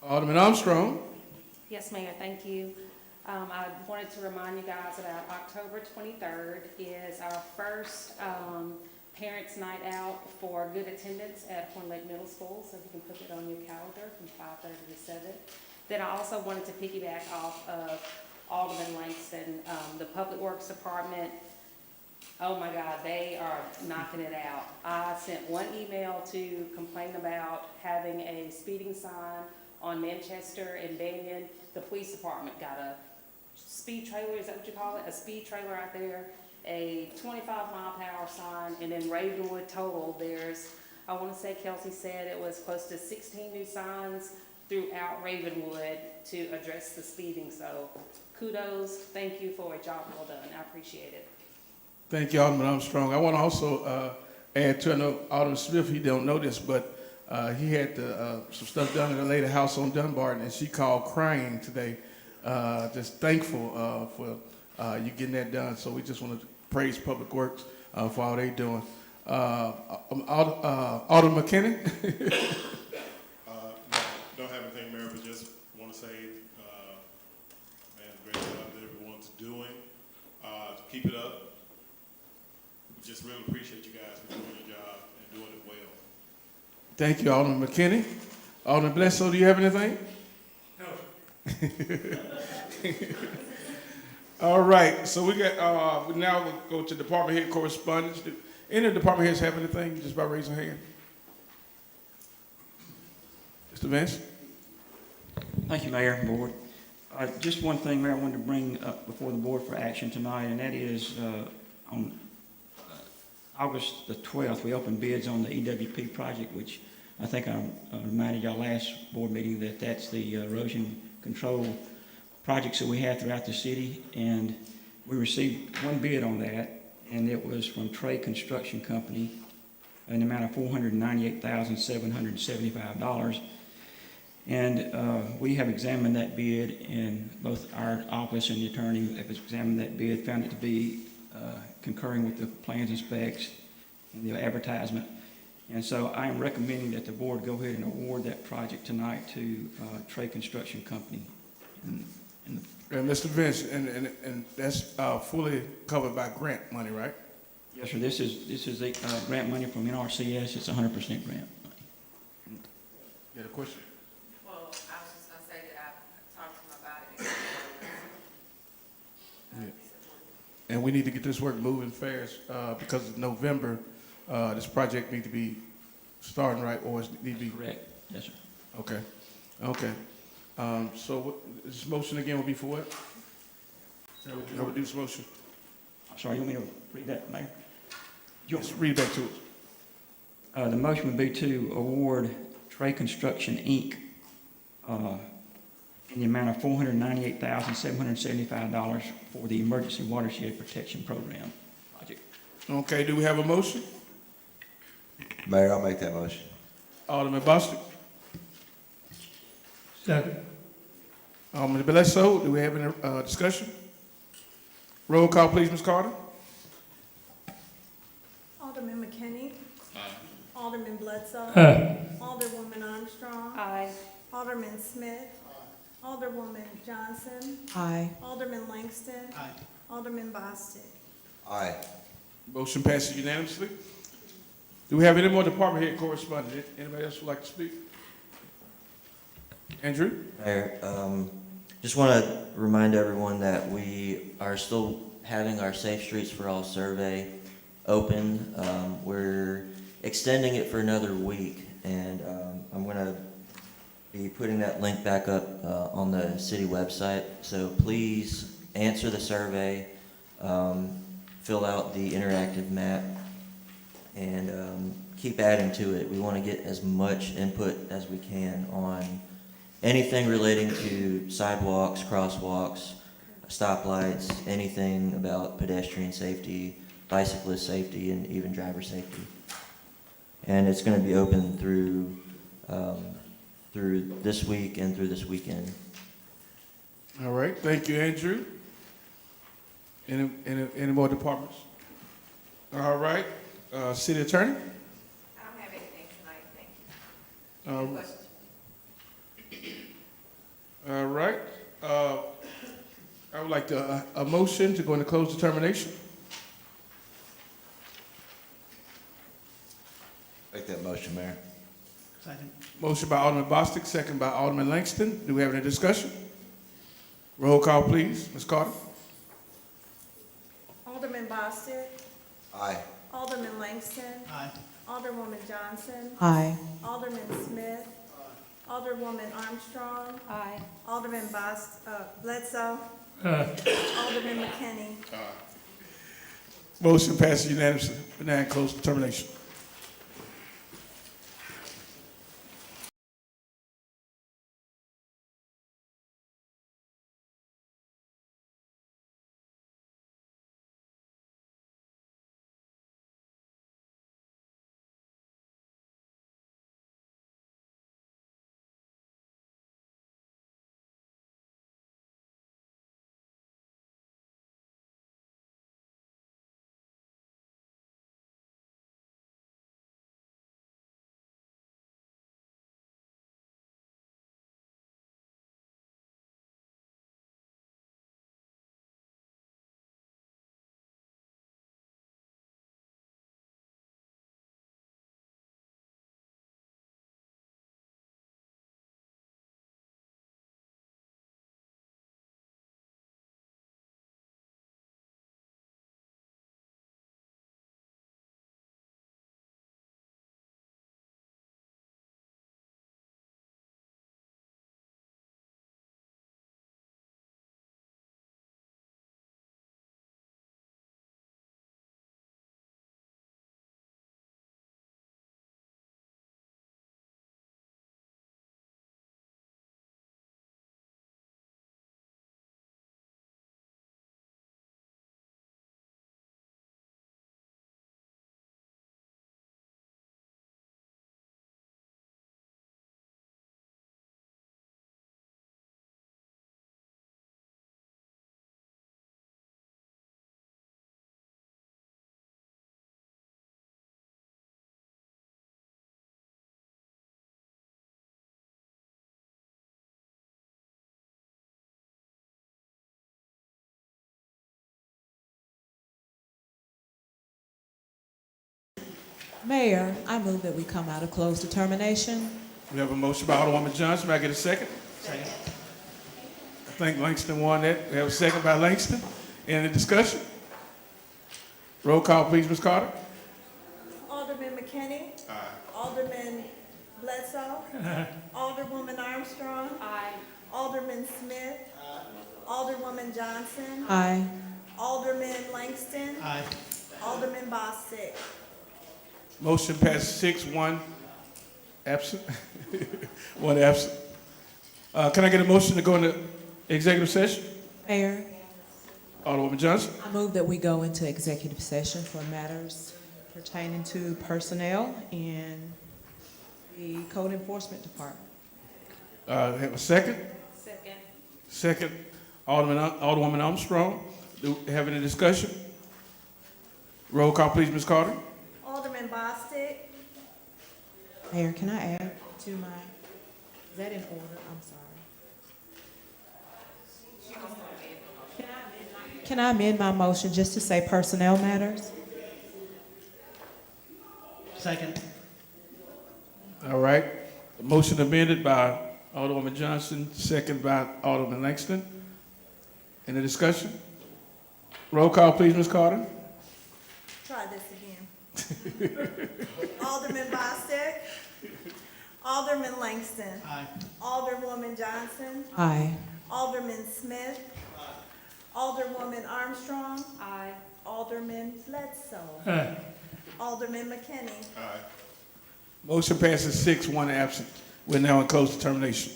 Speaker 1: Alderman Armstrong.
Speaker 21: Yes, Mayor, thank you. I wanted to remind you guys about October 23rd is our first Parents' Night Out for good attendance at Horn Lake Middle School, so if you can put it on your calendar from 5:30 to 7. Then I also wanted to piggyback off of Alderman Langston, the Public Works Department. Oh my God, they are knocking it out. I sent one email to complain about having a speeding sign on Manchester and Banyan. The police department got a speed trailer, is that what you call it? A speed trailer out there, a 25-mile-per-hour sign, and in Ravenwood total, there's, I want to say Kelsey said it was close to 16 new signs throughout Ravenwood to address the speeding. So kudos, thank you for a job well done. I appreciate it.
Speaker 1: Thank you, Alderman Armstrong. I want to also add to, I know Alderman Smith, he don't know this, but he had some stuff done at a lady house on Dunbarton, and she called crying today, just thankful for you getting that done. So we just want to praise Public Works for all they doing. Alderman McKinney?
Speaker 3: Don't have anything, Mayor, but just want to say, man, great job that everyone's doing. Keep it up. We just really appreciate you guys for doing your job and doing it well.
Speaker 1: Thank you, Alderman McKinney. Alderman Bledsoe, do you have anything? No. All right, so we got, we now will go to department head correspondence. Do any of the department heads have anything, just by raising your hand? Mr. Vance?
Speaker 22: Thank you, Mayor and Board. Just one thing, Mayor, I wanted to bring up before the Board for action tonight, and that is on August the 12th, we opened bids on the EWP project, which I think I reminded y'all last board meeting that that's the erosion control projects that we have throughout the city, and we received one bid on that, and it was from Trey Construction Company in the amount of $498,775. And we have examined that bid, and both our office and the attorney have examined that bid, found it to be concurring with the plans and specs and the advertisement. And so I am recommending that the board go ahead and award that project tonight to Trey Construction Company.
Speaker 1: And Mr. Vince, and that's fully covered by grant money, right?
Speaker 22: Yes, sir. This is a grant money from NRCS. It's 100% grant money.
Speaker 1: You had a question?
Speaker 17: Well, I was just gonna say that I talked to him about it.
Speaker 1: Yeah. And we need to get this work moving fast because of November. This project need to be starting right, or it need to be
Speaker 22: correct. Yes, sir.
Speaker 1: Okay. Okay. So this motion again will be for what? How we do this motion?
Speaker 22: I'm sorry, you want me to read that, Mayor?
Speaker 1: Yes, read back to us.
Speaker 22: The motion would be to award Trey Construction, Inc. In the amount of $498,775 for the Emergency Watershed Protection Program project.
Speaker 1: Okay, do we have a motion?
Speaker 6: Mayor, I'll make that motion.
Speaker 1: Alderman Bostic.
Speaker 2: Second.
Speaker 1: Alderman Bledsoe, do we have any discussion? Roll call, please, Ms. Carter.
Speaker 4: Alderman McKinney.
Speaker 1: Aye.
Speaker 4: Alderman Bledsoe.
Speaker 2: Aye.
Speaker 4: Alderwoman Armstrong.
Speaker 21: Aye.
Speaker 4: Alderman Smith. Alderwoman Johnson.
Speaker 5: Aye.
Speaker 4: Alderman Langston.
Speaker 20: Aye.
Speaker 4: Alderman Bostic.
Speaker 6: Aye.
Speaker 1: Motion passes unanimously. Do we have any more department head correspondence? Anybody else would like to speak? Andrew?
Speaker 23: Mayor, just want to remind everyone that we are still having our Safe Streets for All survey open. We're extending it for another week, and I'm going to be putting that link back up on the city website. So please answer the survey, fill out the interactive map, and keep adding to it. We want to get as much input as we can on anything relating to sidewalks, crosswalks, stoplights, anything about pedestrian safety, bicyclist safety, and even driver safety. And it's going to be open through this week and through this weekend.
Speaker 1: All right, thank you, Andrew. Any more departments? All right, city attorney?
Speaker 17: I don't have anything tonight, thank you. Any questions?
Speaker 1: All right. I would like to, a motion to go into closed determination.
Speaker 6: Make that motion, Mayor.
Speaker 20: Second.
Speaker 1: Motion by Alderman Bostic, second by Alderman Langston. Do we have any discussion? Roll call, please. Ms. Carter?
Speaker 4: Alderman Bostick,
Speaker 6: Aye.
Speaker 4: Alderman Langston,
Speaker 20: Aye.
Speaker 4: Alderwoman Johnson,
Speaker 5: Aye.
Speaker 4: Alderman Smith, Alderwoman Armstrong,
Speaker 18: Aye.
Speaker 4: Alderman Bledsoe, Alderman McKinney.
Speaker 1: Motion passes unanimously. We're now in closed determination.
Speaker 5: Mayor, I move that we come out of closed determination.
Speaker 1: We have a motion by Alderwoman Johnson. May I get a second?
Speaker 20: Second.
Speaker 1: I think Langston won that. We have a second by Langston. Any discussion? Roll call, please, Ms. Carter.
Speaker 4: Alderman McKinney. Alderman Bledsoe. Alderwoman Armstrong. Alderman Smith. Alderwoman Johnson.
Speaker 5: Aye.
Speaker 4: Alderman Langston.
Speaker 20: Aye.
Speaker 4: Alderman Bostick.
Speaker 1: Motion passes 6-1 absent. One absent. Can I get a motion to go into executive session?
Speaker 5: Mayor,
Speaker 1: Alderwoman Johnson.
Speaker 5: I move that we go into executive session for matters pertaining to personnel in the Code Enforcement Department.
Speaker 1: Have a second?
Speaker 21: Second.
Speaker 1: Second, Alderwoman Armstrong. Do we have any discussion? Roll call, please, Ms. Carter.
Speaker 4: Alderman Bostick.
Speaker 5: Mayor, can I add to my, is that in order? I'm sorry. Can I amend my motion just to say personnel matters?
Speaker 20: Second.
Speaker 1: All right. Motion amended by Alderwoman Johnson, second by Alderman Langston. Any discussion? Roll call, please, Ms. Carter.
Speaker 4: Try this again. Alderman Bostick. Alderman Langston.
Speaker 20: Aye.
Speaker 4: Alderwoman Johnson.
Speaker 5: Aye.
Speaker 4: Alderman Smith. Alderwoman Armstrong. Alderman Bledsoe. Alderman McKinney.
Speaker 1: Motion passes 6-1 absent. We're now in closed determination.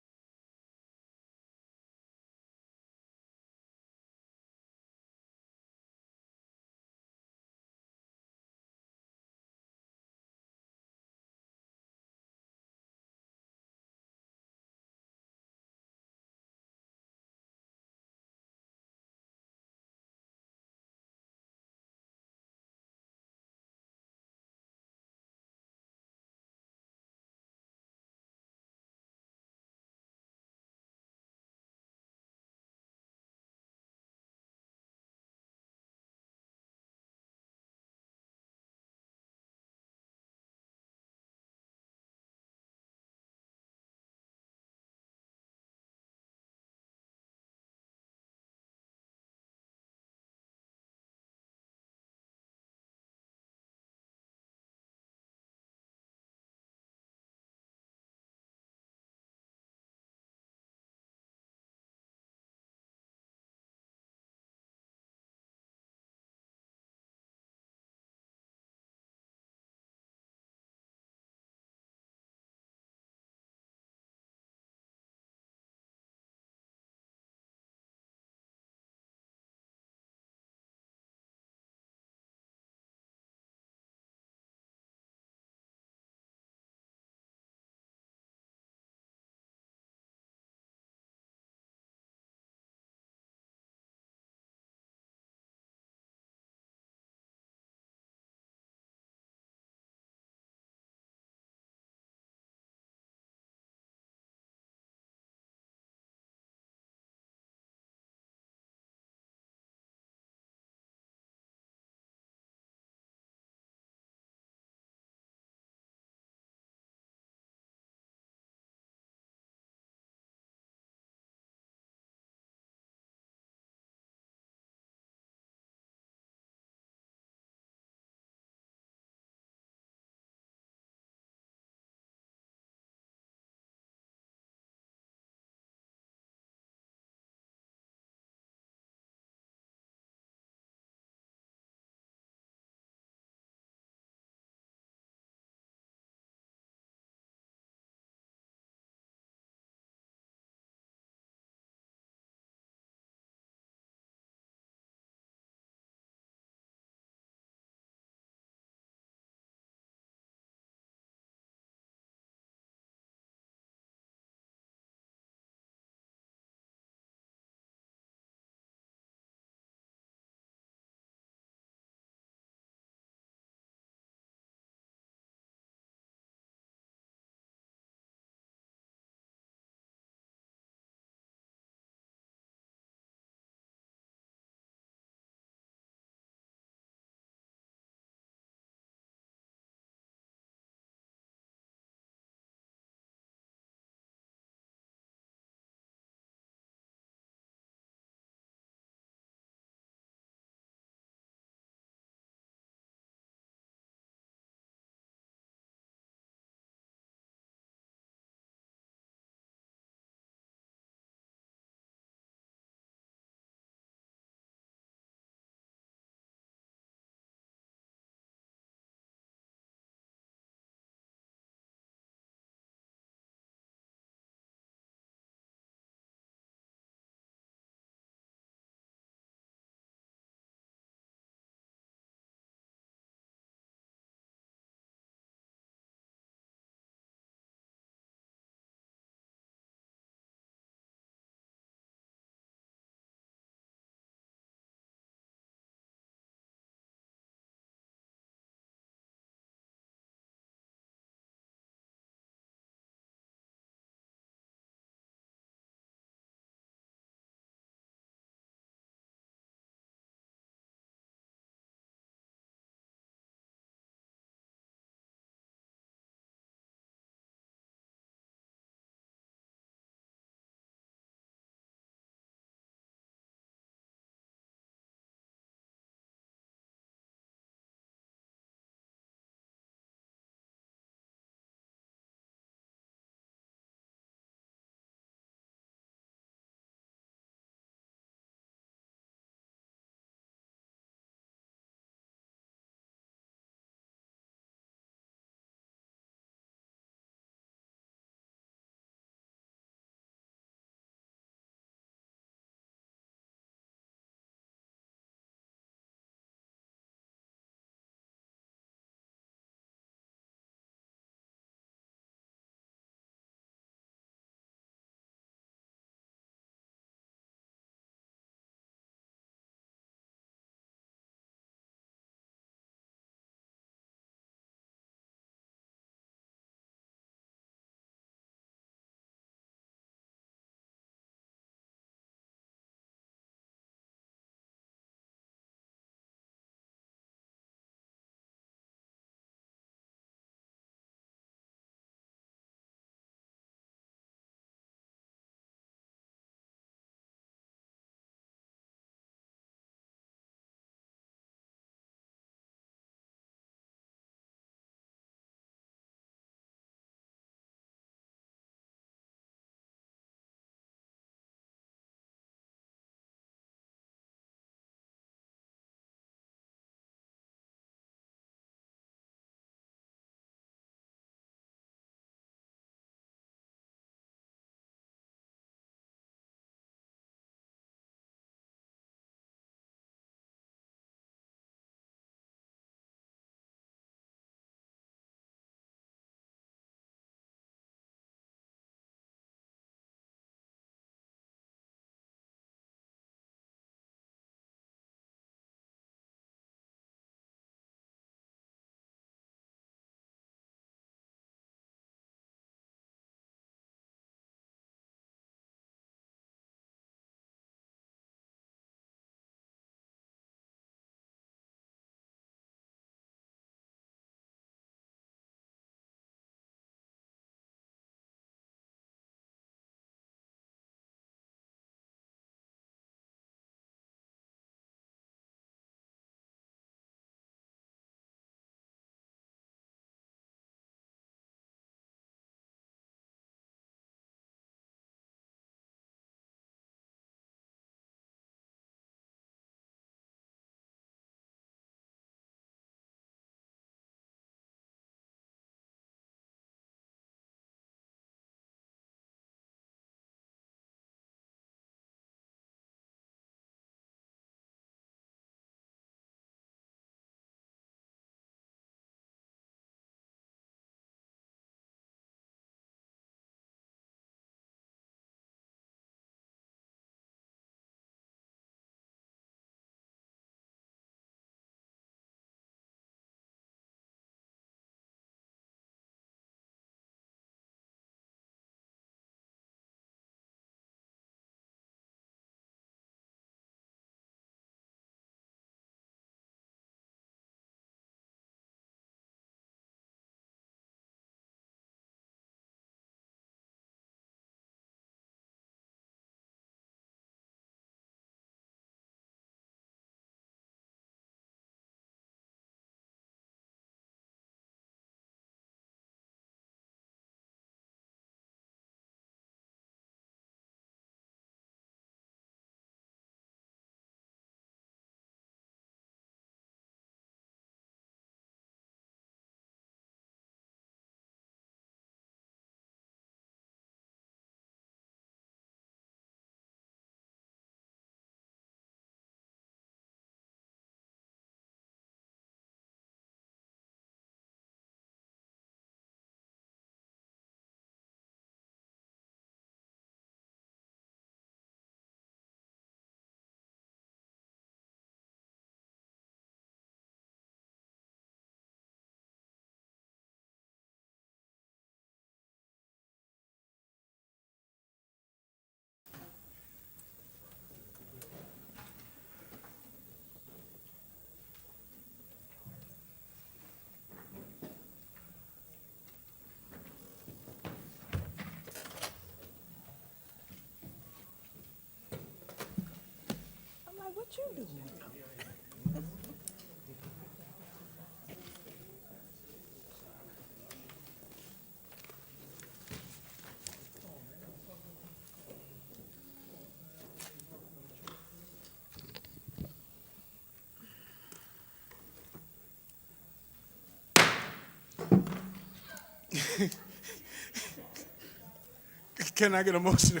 Speaker 1: Can I get a motion?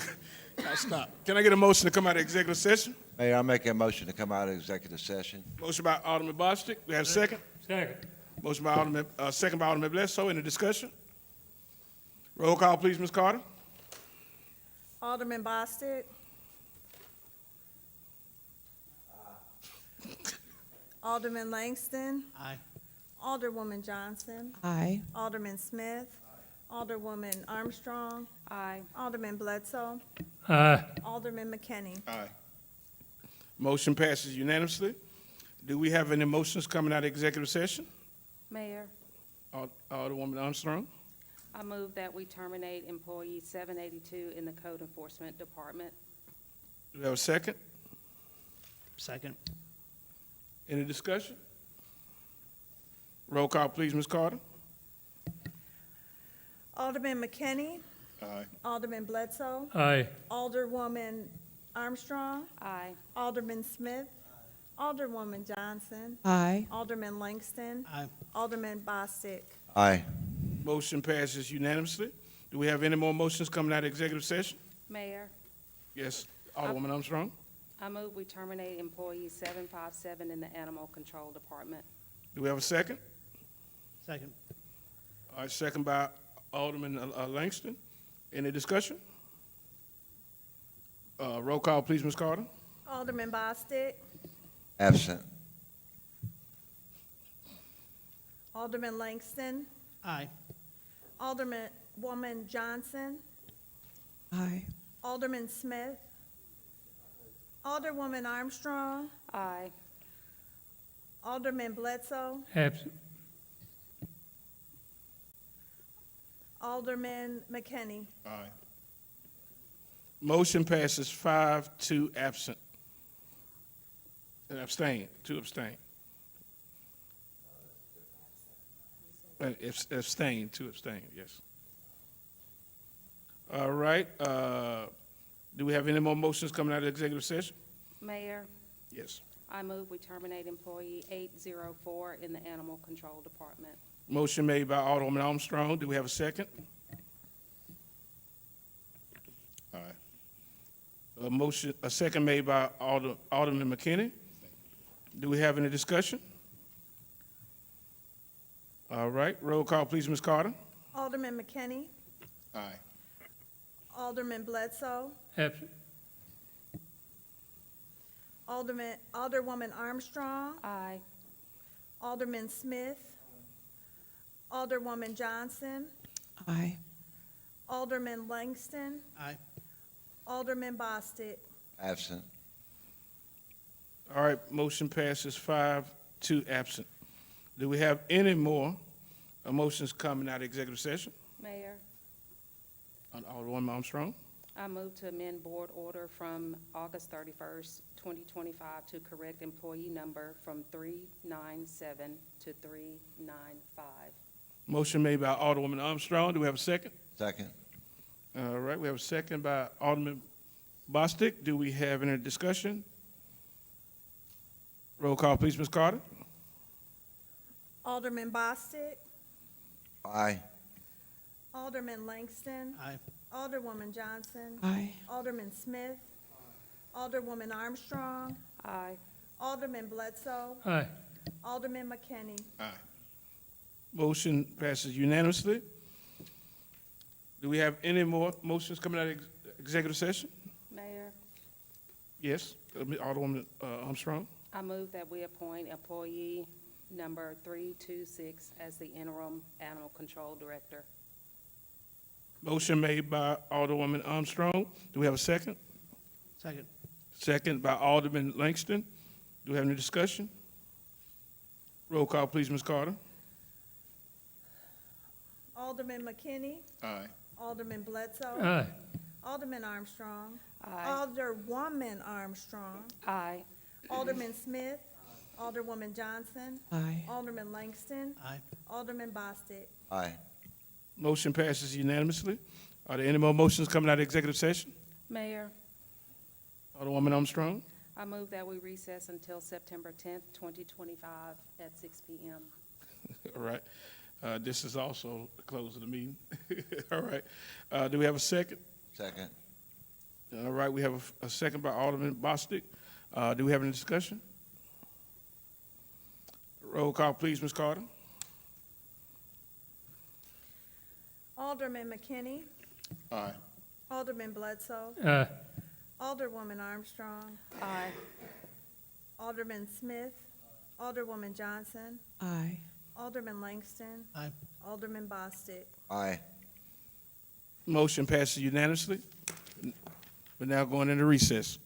Speaker 1: Stop. Can I get a motion to come out of executive session?
Speaker 6: Mayor, I make a motion to come out of executive session.
Speaker 1: Motion by Alderman Bostic. We have a second.
Speaker 2: Second.
Speaker 1: Motion by Alderman, second by Alderman Bledsoe. Any discussion? Roll call, please, Ms. Carter.
Speaker 4: Alderman Bostic. Alderman Langston.
Speaker 20: Aye.
Speaker 4: Alderwoman Johnson.
Speaker 5: Aye.
Speaker 4: Alderman Smith. Alderwoman Armstrong.
Speaker 21: Aye.
Speaker 4: Alderman Bledsoe.
Speaker 2: Aye.
Speaker 4: Alderman McKinney.
Speaker 3: Aye.
Speaker 1: Motion passes unanimously. Do we have any motions coming out of executive session?
Speaker 21: Mayor,
Speaker 1: Alderwoman Armstrong.
Speaker 21: I move that we terminate employee 782 in the Code Enforcement Department.
Speaker 1: Do we have a second?
Speaker 20: Second.
Speaker 1: Any discussion? Roll call, please, Ms. Carter.
Speaker 4: Alderman McKinney.
Speaker 3: Aye.
Speaker 4: Alderman Bledsoe.
Speaker 2: Aye.
Speaker 4: Alderwoman Armstrong.
Speaker 21: Aye.
Speaker 4: Alderman Smith. Alderwoman Johnson.
Speaker 5: Aye.
Speaker 4: Alderman Langston.
Speaker 20: Aye.
Speaker 4: Alderman Bostic.
Speaker 6: Aye.
Speaker 1: Motion passes unanimously. Do we have any more motions coming out of executive session?
Speaker 21: Mayor,
Speaker 1: Yes, Alderwoman Armstrong.
Speaker 21: I move we terminate employee 757 in the Animal Control Department.
Speaker 1: Do we have a second?
Speaker 20: Second.
Speaker 1: All right, second by Alderman Langston. Any discussion? Roll call, please, Ms. Carter.
Speaker 4: Alderman Bostic.
Speaker 6: Absent.
Speaker 4: Alderman Langston.
Speaker 20: Aye.
Speaker 4: Alderwoman Johnson.
Speaker 5: Aye.
Speaker 4: Alderman Smith. Alderwoman Armstrong.
Speaker 21: Aye.
Speaker 4: Alderman Bledsoe.
Speaker 2: Absent.
Speaker 4: Alderman McKinney.
Speaker 3: Aye.
Speaker 1: Motion passes 5-2 absent. And abstain, 2 abstain. Abstain, 2 abstain, yes. All right, do we have any more motions coming out of the executive session?
Speaker 21: Mayor,
Speaker 1: Yes.
Speaker 21: I move we terminate employee 804 in the Animal Control Department.
Speaker 1: Motion made by Alderwoman Armstrong. Do we have a second?
Speaker 3: Aye.
Speaker 1: A second made by Alderman McKinney. Do we have any discussion? All right, roll call, please, Ms. Carter.
Speaker 4: Alderman McKinney.
Speaker 3: Aye.
Speaker 4: Alderman Bledsoe.
Speaker 2: Absent.
Speaker 4: Alderwoman Armstrong.
Speaker 21: Aye.
Speaker 4: Alderman Smith. Alderwoman Johnson.
Speaker 5: Aye.
Speaker 4: Alderman Langston.
Speaker 20: Aye.
Speaker 4: Alderman Bostic.
Speaker 6: Absent.
Speaker 1: All right, motion passes 5-2 absent. Do we have any more motions coming out of executive session?
Speaker 21: Mayor,
Speaker 1: Alderwoman Armstrong.
Speaker 21: I move to amend board order from August 31st, 2025 to correct employee number from 397 to 395.
Speaker 1: Motion made by Alderwoman Armstrong. Do we have a second?
Speaker 6: Second.
Speaker 1: All right, we have a second by Alderman Bostic. Do we have any discussion? Roll call, please, Ms. Carter.
Speaker 4: Alderman Bostic.
Speaker 6: Aye.
Speaker 4: Alderman Langston.
Speaker 20: Aye.
Speaker 4: Alderwoman Johnson.
Speaker 5: Aye.
Speaker 4: Alderman Smith. Alderwoman Armstrong.
Speaker 21: Aye.
Speaker 4: Alderman Bledsoe.
Speaker 2: Aye.
Speaker 4: Alderman McKinney.
Speaker 3: Aye.
Speaker 1: Motion passes unanimously. Do we have any more motions coming out of executive session?
Speaker 21: Mayor,
Speaker 1: Yes, Alderwoman Armstrong.
Speaker 21: I move that we appoint employee number 326 as the interim animal control director.
Speaker 1: Motion made by Alderwoman Armstrong. Do we have a second?
Speaker 20: Second.
Speaker 1: Second by Alderman Langston. Do we have any discussion? Roll call, please, Ms. Carter.
Speaker 4: Alderman McKinney.
Speaker 3: Aye.
Speaker 4: Alderman Bledsoe.
Speaker 2: Aye.
Speaker 4: Alderman Armstrong.
Speaker 21: Aye.
Speaker 4: Alderwoman Armstrong.
Speaker 21: Aye.
Speaker 4: Alderman Smith. Alderwoman Johnson.
Speaker 5: Aye.
Speaker 4: Alderman Langston.
Speaker 20: Aye.
Speaker 4: Alderman Bostick.
Speaker 6: Aye.
Speaker 1: Motion passes unanimously. Are there any more motions coming out of executive session?
Speaker 21: Mayor,
Speaker 1: Alderwoman Armstrong?
Speaker 21: I move that we recess until September 10th, 2025 at 6 p.m.
Speaker 1: All right. This is also the close of the meeting. All right. Do we have a second?
Speaker 6: Second.
Speaker 1: All right, we have a second by Alderman Bostick. Do we have any discussion? Roll call, please, Ms. Carter.
Speaker 4: Alderman McKinney.
Speaker 3: Aye.
Speaker 4: Alderman Bledsoe.
Speaker 2: Aye.
Speaker 4: Alderwoman Armstrong.
Speaker 21: Aye.
Speaker 4: Alderman Smith. Alderwoman Johnson.
Speaker 5: Aye.
Speaker 4: Alderman Langston.
Speaker 20: Aye.
Speaker 4: Alderman Bostick.
Speaker 6: Aye.
Speaker 1: Motion passes unanimously. We're now going into recess.